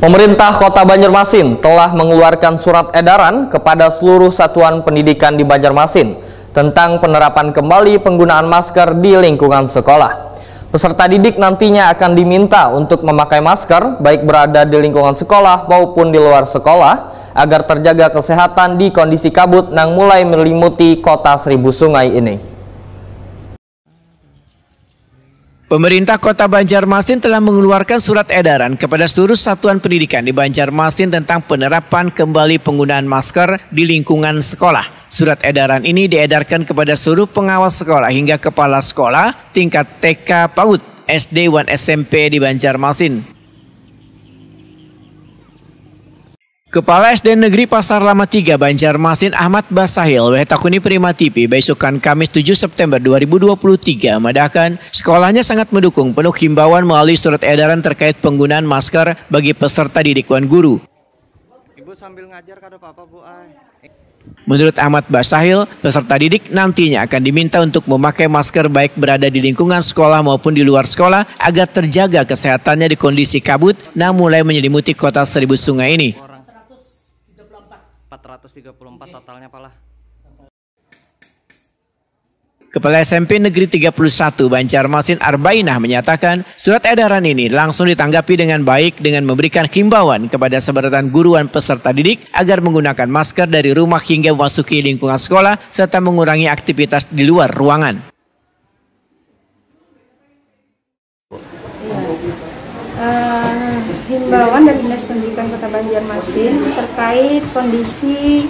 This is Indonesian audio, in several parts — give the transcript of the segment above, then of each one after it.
Pemerintah Kota Banjarmasin telah mengeluarkan surat edaran kepada seluruh satuan pendidikan di Banjarmasin tentang penerapan kembali penggunaan masker di lingkungan sekolah. Peserta didik nantinya akan diminta untuk memakai masker baik berada di lingkungan sekolah maupun di luar sekolah agar terjaga kesehatan di kondisi kabut yang mulai menyelimuti kota Seribu Sungai ini. Pemerintah Kota Banjarmasin telah mengeluarkan surat edaran kepada seluruh satuan pendidikan di Banjarmasin tentang penerapan kembali penggunaan masker di lingkungan sekolah. Surat edaran ini diedarkan kepada seluruh pengawas sekolah hingga kepala sekolah tingkat TK PAUD, SD dan SMP di Banjarmasin. Kepala SD Negeri Pasar Lama 3 Banjarmasin Ahmad Basahil Wetakuni Prima TV besokan Kamis 7 September 2023 mengatakan sekolahnya sangat mendukung penuh himbauan melalui surat edaran terkait penggunaan masker bagi peserta didik dan guru. Ibu sambil ngajar kado apa Bu? Menurut Ahmad Basahil, peserta didik nantinya akan diminta untuk memakai masker baik berada di lingkungan sekolah maupun di luar sekolah agar terjaga kesehatannya di kondisi kabut yang mulai menyelimuti kota Seribu Sungai ini. 434 totalnya apalah. Kepala SMP Negeri 31 Banjarmasin Arbainah menyatakan surat edaran ini langsung ditanggapi dengan baik dengan memberikan himbauan kepada sebaratan guru dan peserta didik agar menggunakan masker dari rumah hingga memasuki lingkungan sekolah serta mengurangi aktivitas di luar ruangan. Himbauan dari Dinas Pendidikan Kota Banjarmasin terkait kondisi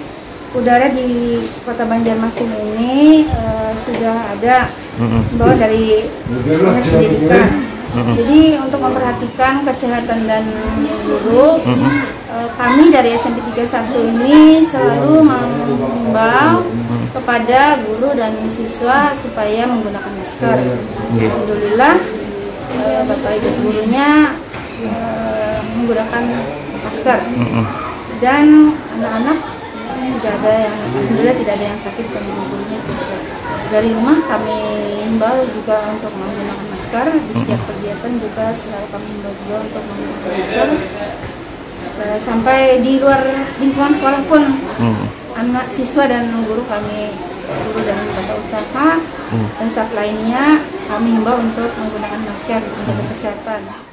udara di Kota Banjarmasin ini sudah ada himbauan dari Dinas Pendidikan. Jadi untuk memperhatikan kesehatan dan guru, kami dari SMP 31 ini selalu mengimbau kepada guru dan siswa supaya menggunakan masker. Alhamdulillah Bapak Ibu gurunya menggunakan masker dan anak-anak tidak ada yang alhamdulillah tidak ada yang sakit dan gurunya juga. Dari rumah kami himbau juga untuk menggunakan masker di setiap kegiatan juga selalu kami himbau juga untuk menggunakan masker sampai di luar lingkungan sekolah pun anak siswa dan guru dan tata usaha dan staf lainnya kami himbau untuk menggunakan masker untuk kesehatan.